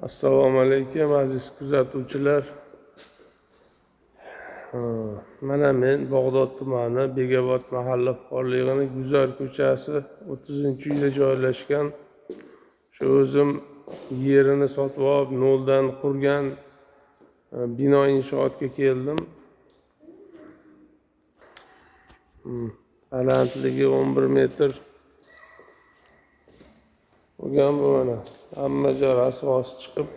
Assalomu alaykum aziz kuzatuvchilar. Mana men Bog'dod tumani Begobod mahalla fuqaroligining Guzar ko'chasi 30-uyda joylashgan shu o'zim yerini sotib olib noldan qurgan bino inshootga keldim. Balandligi 11 metr bo'lgan bu mana. Hamma joy asosi chiqib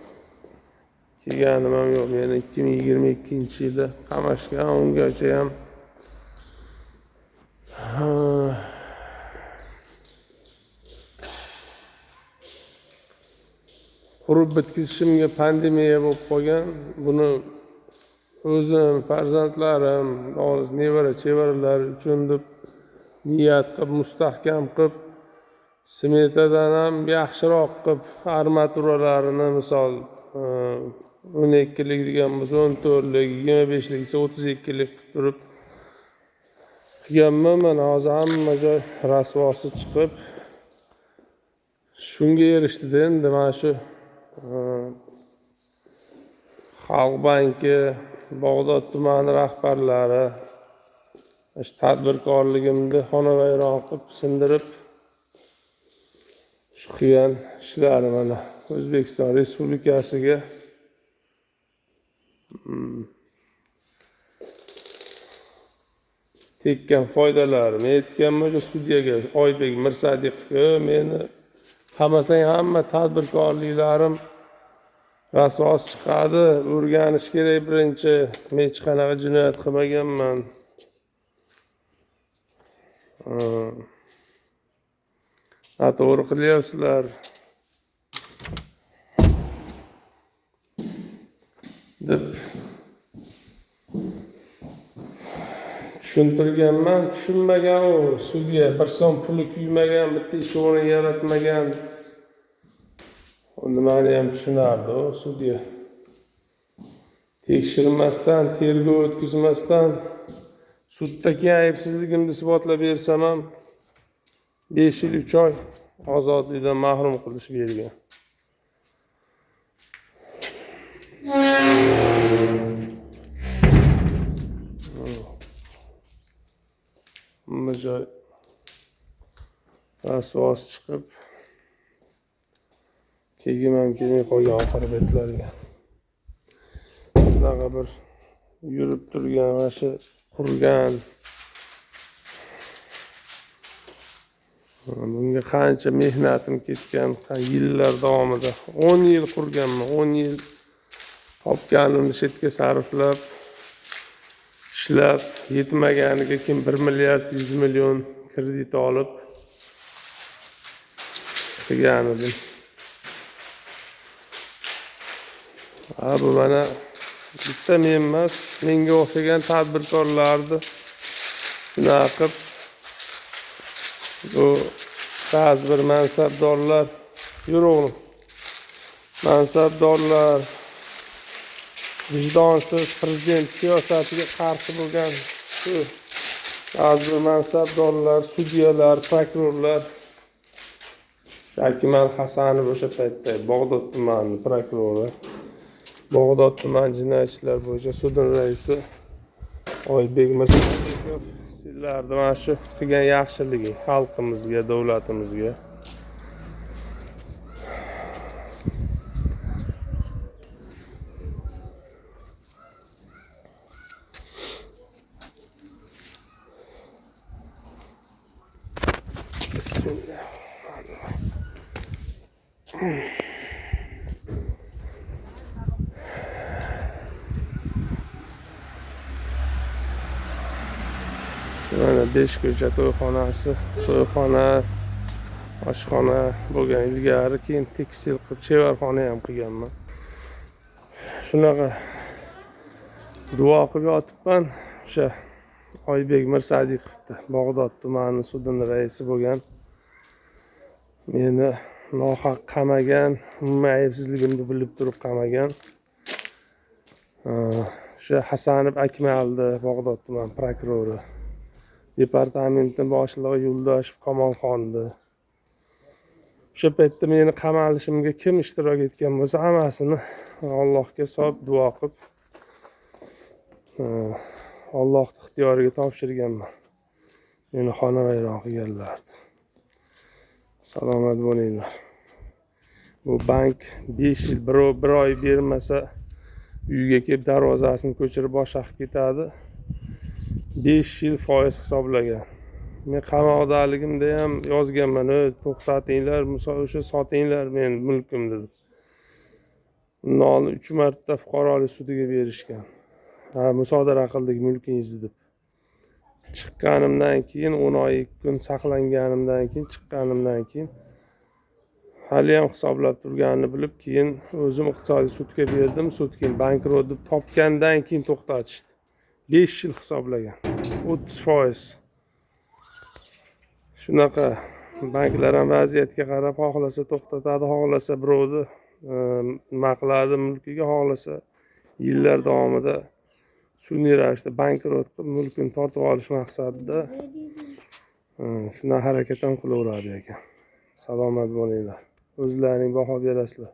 kelganim ham yo'q. Meni 2022-yilda qamashgan, ungacha ham qurib bitkizishimga pandemiya bo'lib qolgan. Buni o'zim, farzandlarim, nevara chevaralar uchun deb niyat qilib, mustahkam qilib, smetadan ham yaxshiroq qilib armaturalarini misol 12lik degan bo'lsa 14lik, 25lik esa 32lik qilib turib qilganman. Mana hozir hamma joy rasvosi chiqib shunga erishdi. Endi mana shu Xalq banki, Bog'dod tumani rahbarlari tadbirkorligimni xonavayron qilib sindirib shu qilgan ishlari mana O'zbekiston Respublikasiga tekkan foydalari. Men aytganman o'sha sudyaga, Oybek Mirsadiqovga, meni qamasang hamma tadbirkorliklarim rasvos chiqadi, o'rganish kerak birinchi. Men hech qanaqa jinoyat qilmaganman. To'g'ri qilyapsizlar deb tushuntirganman. Tushunmagan u sudya, bir so'm puli kuymagan, bitta ish o'rni yaratmagan. Nimani ham tushunardi u sudya. Tekshirmasdan, tergov o'tkazmasdan suddagi aybsizligimni isbotlab bersam ham 5 yil 3 oy ozodlikdan mahrum qilish bergan. Hamma joy rasvos chiqib kelgim ham kelmay qolgan oxiri betlarga. Bunaqa bir yurib turgan, mana shu qurgan, bunga qancha mehnatim ketgan, yillar davomida 10 yil qurganman. 10 yil topganimni chetga sarflab, ishlab, yetmaganiga kim 1 milliard 100 million kredit olib qilgan edim. Bu mana bitta men emas, menga o'xshagan tadbirkorlarni shunaqa qilib bu ba'zi bir mansabdorlar, yo'q, mansabdorlar, vijdonsiz prezident siyosatiga qarshi bo'lgan shu ba'zi bir mansabdorlar, sudyalar, prokurorlar, Shakimal Hasanov o'sha paytda Bog'dod tumani prokurori, Bog'dod tuman jinoyat ishlar bo'yicha sudning raisi Oybek Mirsadiqov sizlarni mana shu qilgan yaxshiligi xalqimizga, davlatimizga Bismillahirrahmanirrahim. Mana 5 ko'cha to'yxonasi, to'yxona, oshxona bo'lgan. Ilgari keyin tekstil qilib chevarxona ham qilganman. Shunaqa duo qilib yotibman. O'sha Oybek Mirsadiqovni Bog'dod tumani sudining raisi bo'lgan. Meni nohaq qamagan, umuman aybsizligimni bilib turib qamagan. O'sha Hasanov Akmalni Bog'dod tuman prokurori, departamentning boshlig'i Yo'ldoshev Kamolxonni O'sha paytda meni qamalishimga kim ishtirok etgan bo'lsa, hammasini Allohga solib duo qilib, Alloh ixtiyoriga topshirganman. Meni xonavayron qilganlardi. Salomat bo'linglar. Bu bank 5 yil bir oy bermasa uyga kelib darvozasini ko'chirib boshqa qilib ketadi. 5 yil foiz hisoblagan. Men qamoqdaligimda ham yozganman, to'xtatinglar, o'sha sotinglar meni mulkimni deb. Undan 3 marta fuqarolik sudiga berishgan. Musodara qildik mulkingizni deb. Chiqqanimdan keyin 10 oy 2 kun saqlanganimdan keyin chiqqanimdan keyin hali ham hisoblab turganini bilib, keyin o'zim iqtisodiy sudga berdim. Sud keyin bankrot deb topgandan keyin to'xtatishdi. 5 yil hisoblagan. 30%. Shunaqa banklar ham vaziyatga qarab xohlasa to'xtatadi, xohlasa birovni nima qiladi mulkiga, xohlasa yillar davomida sun'iy ravishda bankrot qilib mulkini tortib olish maqsadida shuna harakat ham qilaveradi ekan. Salomat bo'linglar. O'zlaring baho berasizlar.